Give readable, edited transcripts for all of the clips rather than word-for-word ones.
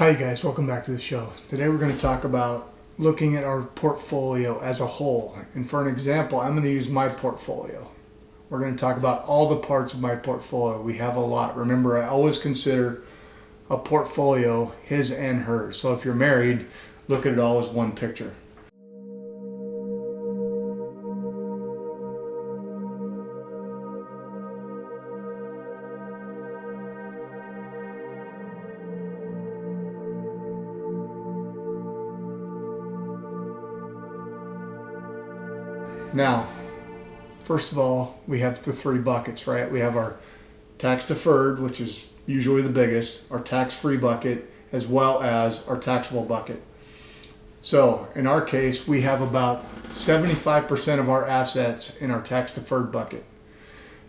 Hi guys, welcome back to the show. Today we're going to talk about looking at our portfolio as a whole. And for an example, I'm going to use my portfolio. We're going to talk about all the parts of my portfolio. We have a lot. Remember, I always consider a portfolio his and hers. So if you're married, look at it all as one picture. Now, first of all, we have the three buckets, right? We have our tax deferred, which is usually the biggest, our tax-free bucket, as well as our taxable bucket. So in our case, we have about 75% of our assets in our tax deferred bucket.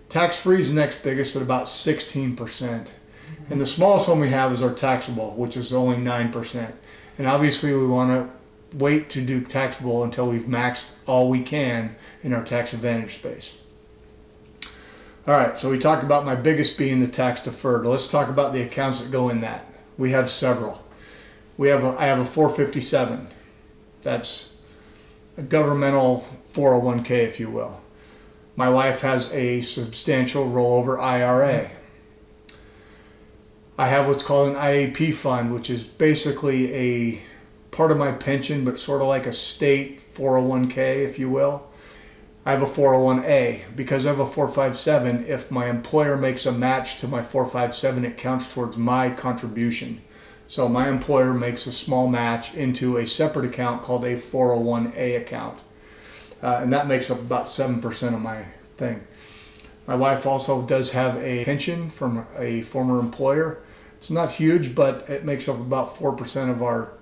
Tax-free is the next biggest at about 16%. And the smallest one we have is our taxable, which is only 9%. And obviously we want to wait to do taxable until we've maxed all we can in our tax advantage space. All right, so we talked about my biggest being the tax deferred. Let's talk about the accounts that go in that. We have several. I have a 457. That's a governmental 401k, if you will. My wife has a substantial rollover IRA. I have what's called an IAP fund, which is basically a part of my pension, but sort of like a state 401k, if you will. I have a 401a. Because I have a 457, if my employer makes a match to my 457, it counts towards my contribution. So my employer makes a small match into a separate account called a 401a account. And that makes up about 7% of my thing. My wife also does have a pension from a former employer. It's not huge, but it makes up about 4% of our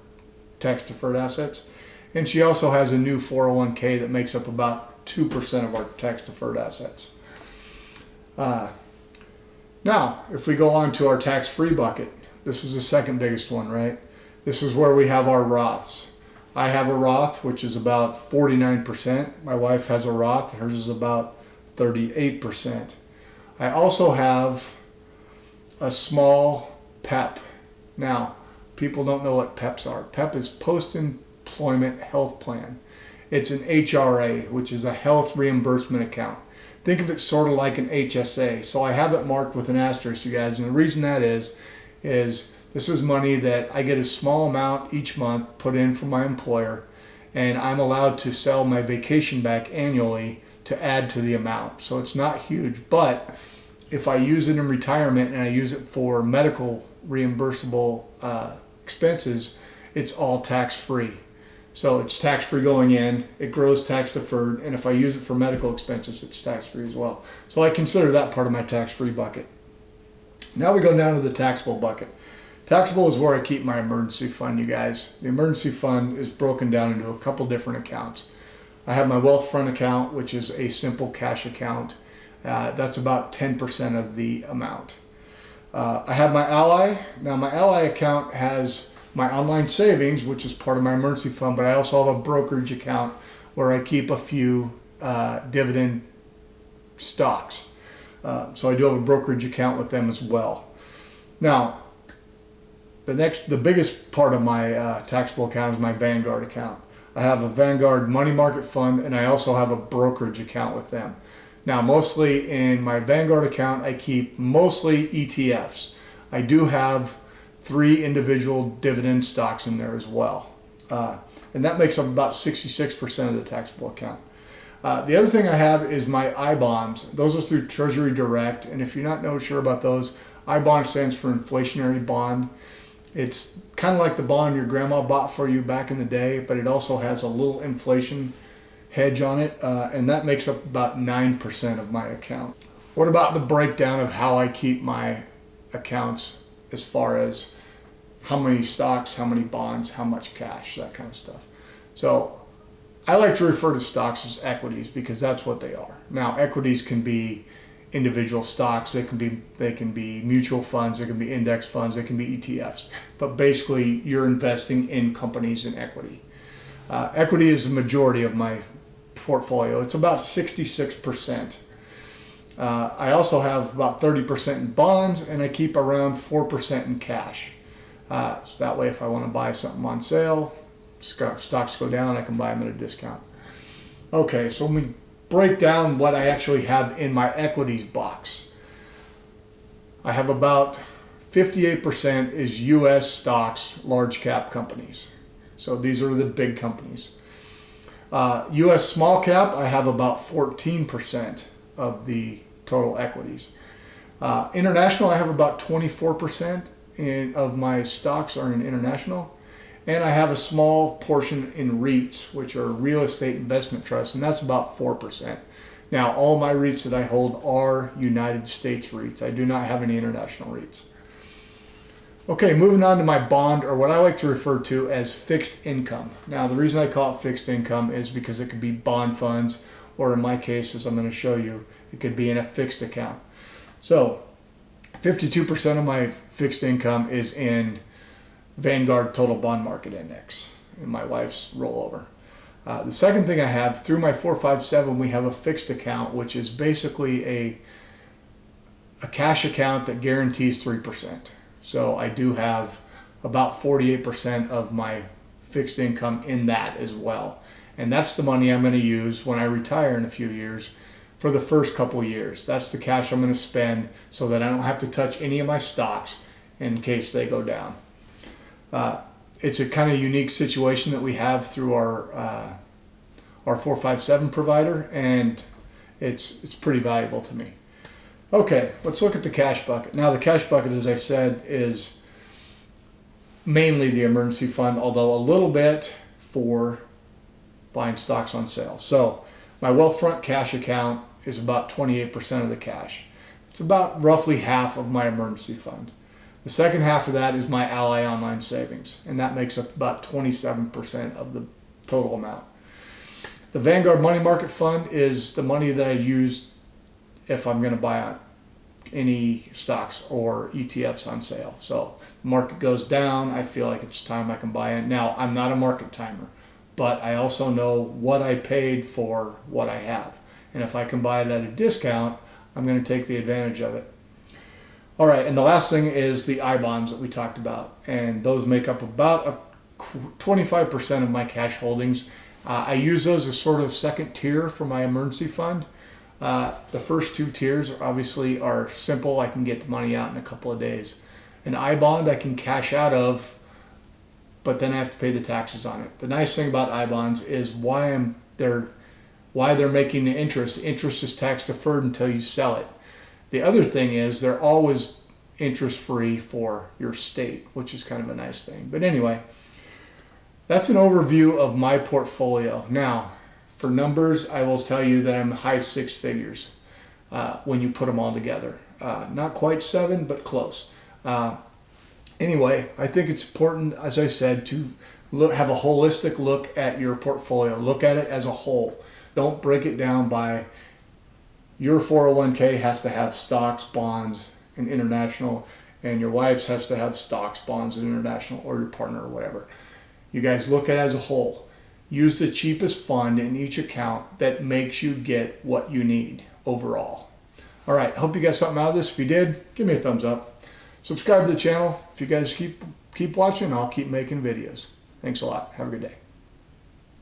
tax deferred assets. And she also has a new 401k that makes up about 2% of our tax deferred assets. Now, if we go on to our tax-free bucket, this is the second biggest one, right? This is where we have our Roths. I have a Roth, which is about 49%. My wife has a Roth, hers is about 38%. I also have a small PEP. Now, people don't know what PEPs are. PEP is Post-Employment Health Plan. It's an HRA, which is a health reimbursement account. Think of it sort of like an HSA. So I have it marked with an asterisk, you guys. And the reason that is this is money that I get a small amount each month put in from my employer, and I'm allowed to sell my vacation back annually to add to the amount. So it's not huge, but if I use it in retirement and I use it for medical reimbursable expenses, it's all tax-free. So it's tax-free going in, it grows tax-deferred, and if I use it for medical expenses, it's tax-free as well. So I consider that part of my tax-free bucket. Now we go down to the taxable bucket. Taxable is where I keep my emergency fund, you guys. The emergency fund is broken down into a couple different accounts. I have my wealth front account, which is a simple cash account. That's about 10% of the amount. I have my Ally. Now my Ally account has my online savings, which is part of my emergency fund, but I also have a brokerage account where I keep a few dividend stocks. So I do have a brokerage account with them as well. Now, the biggest part of my taxable account is my Vanguard account. I have a Vanguard money market fund, and I also have a brokerage account with them. Now, mostly in my Vanguard account, I keep mostly ETFs. I do have 3 individual dividend stocks in there as well. And that makes up about 66% of the taxable account. The other thing I have is my I-bonds. Those are through Treasury Direct. And if you're not sure about those, I-bond stands for inflationary bond. It's kind of like the bond your grandma bought for you back in the day, but it also has a little inflation hedge on it, and that makes up about 9% of my account. What about the breakdown of how I keep my accounts as far as how many stocks, how many bonds, how much cash, that kind of stuff? So I like to refer to stocks as equities because that's what they are. Now, equities can be individual stocks, they can be mutual funds, they can be index funds, they can be ETFs, but basically you're investing in companies in equity. Equity is the majority of my portfolio. It's about 66%. I also have about 30% in bonds, and I keep around 4% in cash. So that way, if I want to buy something on sale, stocks go down, I can buy them at a discount. Okay, so let me break down what I actually have in my equities box. I have about 58% is US stocks, large cap companies. So these are the big companies. US small cap, I have about 14% of the total equities. International, I have about 24% of my stocks are in international. And I have a small portion in REITs, which are real estate investment trusts, and that's about 4%. Now, all my REITs that I hold are United States REITs. I do not have any international REITs. Okay, moving on to my bond, or what I like to refer to as fixed income. Now, the reason I call it fixed income is because it could be bond funds, or in my case, as I'm going to show you, it could be in a fixed account. So, 52% of my fixed income is in Vanguard Total Bond Market Index, and my wife's rollover. The second thing I have, through my 457, we have a fixed account, which is basically a cash account that guarantees 3%. So I do have about 48% of my fixed income in that as well. And that's the money I'm going to use when I retire in a few years for the first couple years. That's the cash I'm going to spend so that I don't have to touch any of my stocks in case they go down. It's a kind of unique situation that we have through our 457 provider, and it's pretty valuable to me. Okay, let's look at the cash bucket. Now, the cash bucket, as I said, is mainly the emergency fund, although a little bit for buying stocks on sale. So my Wealthfront cash account is about 28% of the cash. It's about roughly half of my emergency fund. The second half of that is my Ally Online Savings, and that makes up about 27% of the total amount. The Vanguard Money Market Fund is the money that I use if I'm going to buy any stocks or ETFs on sale. So the market goes down, I feel like it's time I can buy it. Now, I'm not a market timer, but I also know what I paid for what I have. And if I can buy it at a discount, I'm going to take the advantage of it. All right, and the last thing is the I-bonds that we talked about, and those make up about 25% of my cash holdings. I use those as sort of second tier for my emergency fund. The first two tiers obviously are simple. I can get the money out in a couple of days. An I-bond I can cash out of, but then I have to pay the taxes on it. The nice thing about I-bonds is why they're making the interest. The interest is tax deferred until you sell it. The other thing is they're always interest free for your state, which is kind of a nice thing. But anyway, that's an overview of my portfolio. Now, for numbers, I will tell you that I'm high six figures when you put them all together. Not quite 7, but close. Anyway, I think it's important, as I said, to have a holistic look at your portfolio. Look at it as a whole. Don't break it down by your 401k has to have stocks, bonds, and international, and your wife's has to have stocks, bonds, and international, or your partner, or whatever. You guys look at it as a whole. Use the cheapest fund in each account that makes you get what you need overall. All right, hope you got something out of this. If you did, give me a thumbs up. Subscribe to the channel. If you guys keep watching, I'll keep making videos. Thanks a lot. Have a good day.